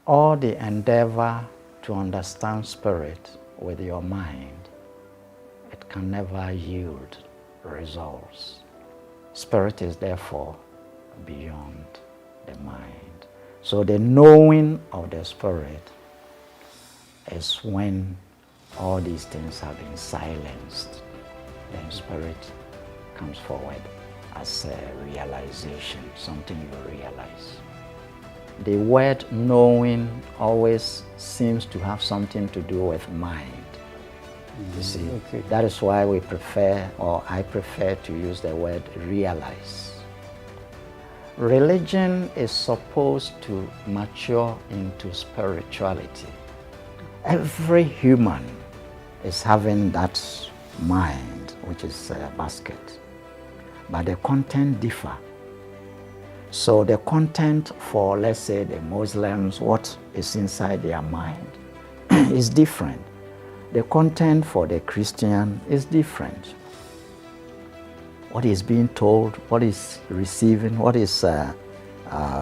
all the endeavor to understand spirit with your mind, it can never yield results. Spirit is therefore beyond the mind. So the knowing of the spirit is when all these things have been silenced. Then spirit comes forward as a realization, something you realize. The word knowing always seems to have something to do with mind. You see, that is why we prefer, or I prefer to use the word realize. Religion is supposed to mature into spirituality. Every human is having that mind, which is a basket, but the content differ. So the content for, let's say, the Muslims, what is inside their mind is different. The content for the Christian is different. What is being told, what is receiving, what is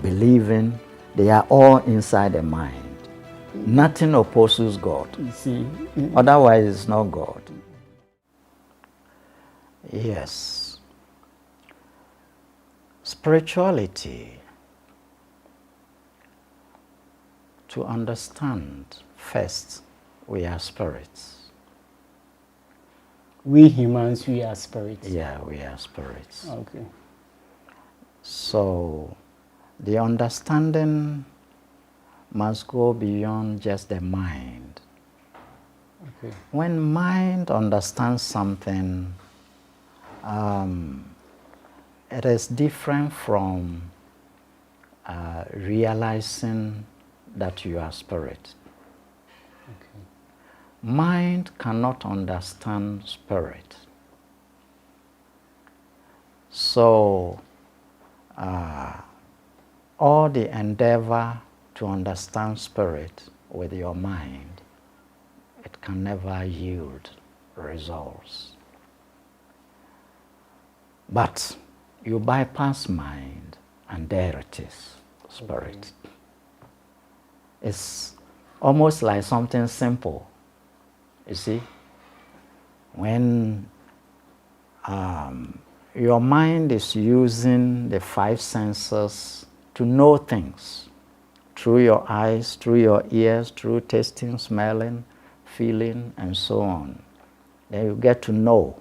believing, they are all inside the mind. Nothing opposes God. You see? Otherwise, it's not God. Yes. Spirituality, to understand, first, we are spirits. We humans, we are spirits. Yeah, we are spirits. Okay. So the understanding must go beyond just the mind. Okay. When mind understands something, it is different from realizing that you are spirit. Okay. Mind cannot understand spirit. So all the endeavor to understand spirit with your mind, it can never yield results. But you bypass mind, and there it is, spirit. It's almost like something simple. You see, when your mind is using the five senses to know things, through your eyes, through your ears, through tasting, smelling, feeling, and so on, then you get to know.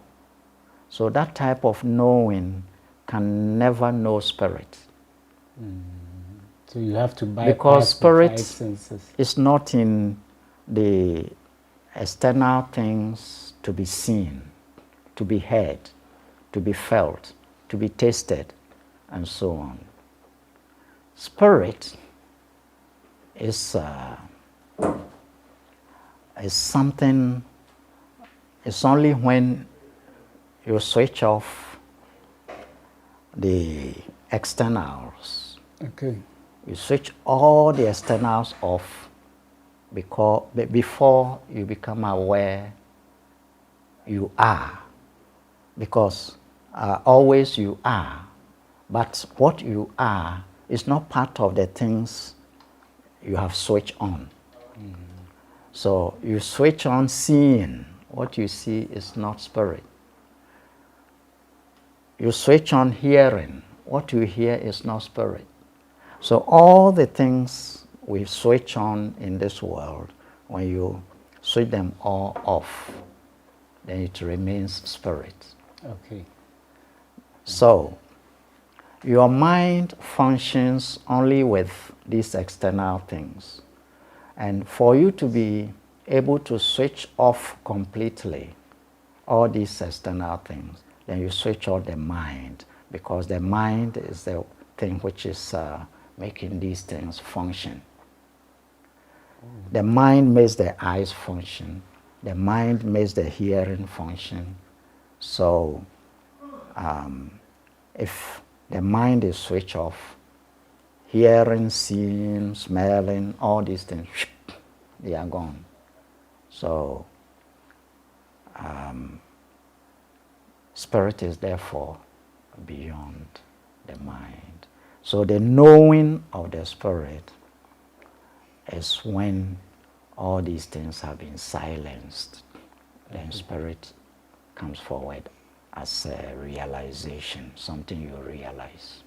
So that type of knowing can never know spirit. So you have to bypass Because spirit the five senses. is not in the external things to be seen, to be heard, to be felt, to be tasted, and so on. Spirit is something, it's only when you switch off the externals. Okay. You switch all the externals off before you become aware you are. Because always you are, but what you are is not part of the things you have switched on. So you switch on seeing. What you see is not spirit. You switch on hearing. What you hear is not spirit. So all the things we switch on in this world, when you switch them all off, then it remains spirit. Okay. So your mind functions only with these external things. And for you to be able to switch off completely all these external things, then you switch on the mind, because the mind is the thing which is making these things function. The mind makes the eyes function. The mind makes the hearing function. So if the mind is switched off, hearing, seeing, smelling, all these things, they are gone. So spirit is therefore beyond the mind. So the knowing of the spirit is when all these things have been silenced. Then spirit comes forward as a realization, something you realize.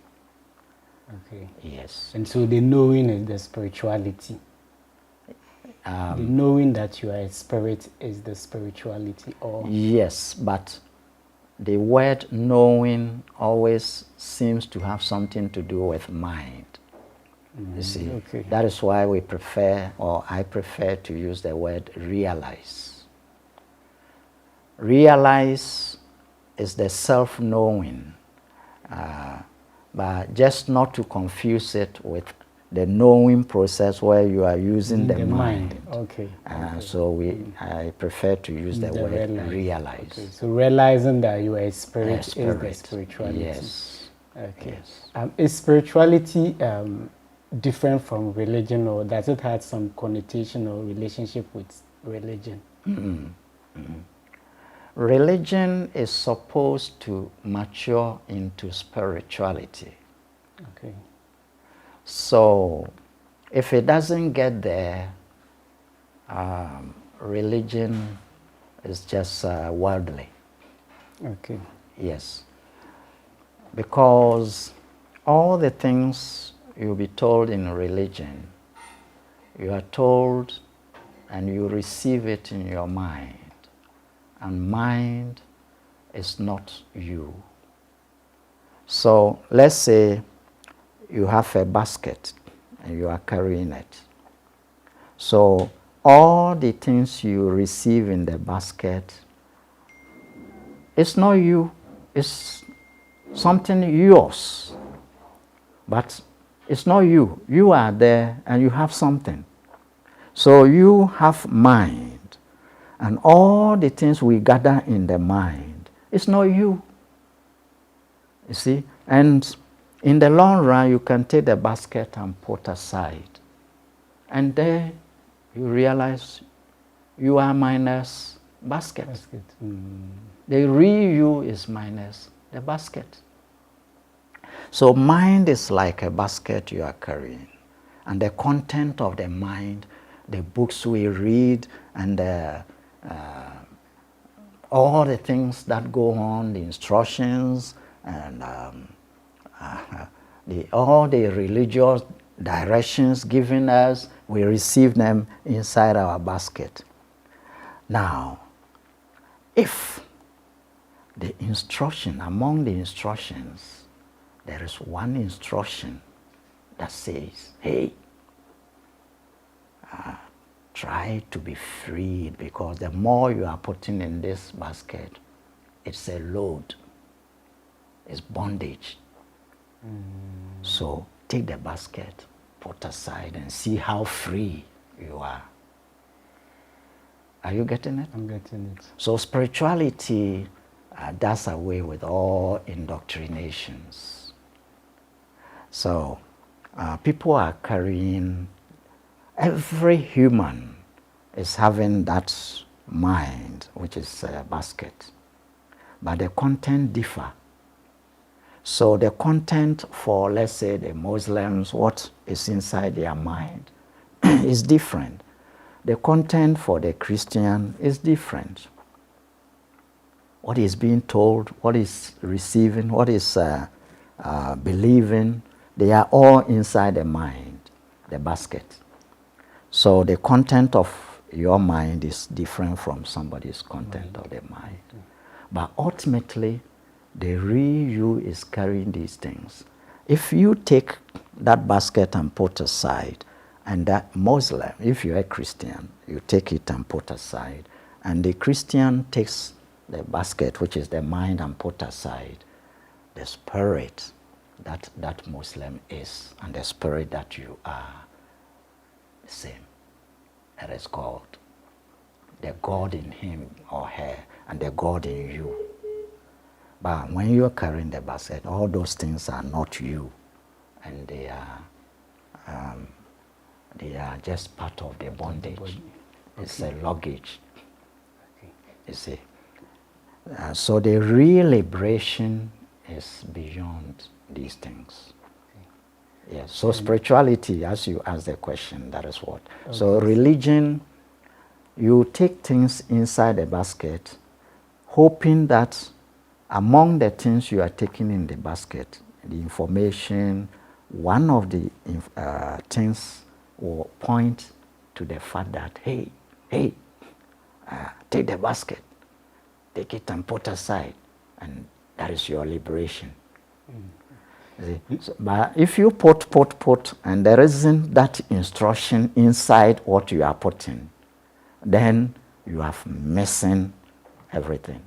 Okay. Yes. And so the knowing is the spirituality. The knowing that you are a spirit is the spirituality, or? Yes, but the word knowing always seems to have something to do with mind. You see, okay. that is why we prefer, or I prefer to use the word realize. Realize is the self-knowing, but just not to confuse it with the knowing process where you are using the mind. Okay. So I prefer to use the word realize. Okay. So realizing that you are a spirit, is the Spirit. spirituality. Yes. Okay. Yes. Is spirituality different from religion, or does it have some connotation or relationship with religion? Religion is supposed to mature into spirituality. Okay. So if it doesn't get there, religion is just worldly. Okay. Yes. Because all the things you'll be told in religion, you are told and you receive it in your mind. And mind is not you. So let's say you have a basket and you are carrying it. So all the things you receive in the basket, it's not you, it's something yours. But it's not you. You are there and you have something. So you have mind. And all the things we gather in the mind, it's not you. You see? And in the long run, you can take the basket and put aside. And there you realize you are minus basket. The real you is minus the basket. So mind is like a basket you are carrying. And the content of the mind, the books we read, and all the things that go on, the instructions, and all the religious directions given us, we receive them inside our basket. Now, if the instruction, among the instructions, there is one instruction that says, hey, try to be freed, because the more you are putting in this basket, it's a load, it's bondage. So take the basket, put aside, and see how free you are. Are you getting it? I'm getting it. So spirituality does away with all indoctrinations. So people are carrying, every human is having that mind, which is a basket. But the content differ. So the content for, let's say, the Muslims, what is inside their mind is different. The content for the Christian is different. What is being told, what is receiving, what is believing, they are all inside the mind, the basket. So the content of your mind is different from somebody's content of the mind. But ultimately, the real you is carrying these things. If you take that basket and put aside, and that Muslim, if you're a Christian, you take it and put aside, and the Christian takes the basket, which is the mind, and put aside, the spirit that Muslim is and the spirit that you are, the same. It is called the God in him or her and the God in you. But when you are carrying the basket, all those things are not you, and they are just part of the bondage. It's a luggage. You see. So the real liberation is beyond these things. Yes. So spirituality, as you ask the question, that is what. Okay. So religion, you take things inside a basket, hoping that among the things you are taking in the basket, the information, one of the things will point to the fact that, hey, take the basket, take it and put aside, and that is your liberation. So, but if you put, and there isn't that instruction inside what you are putting, then you are missing everything.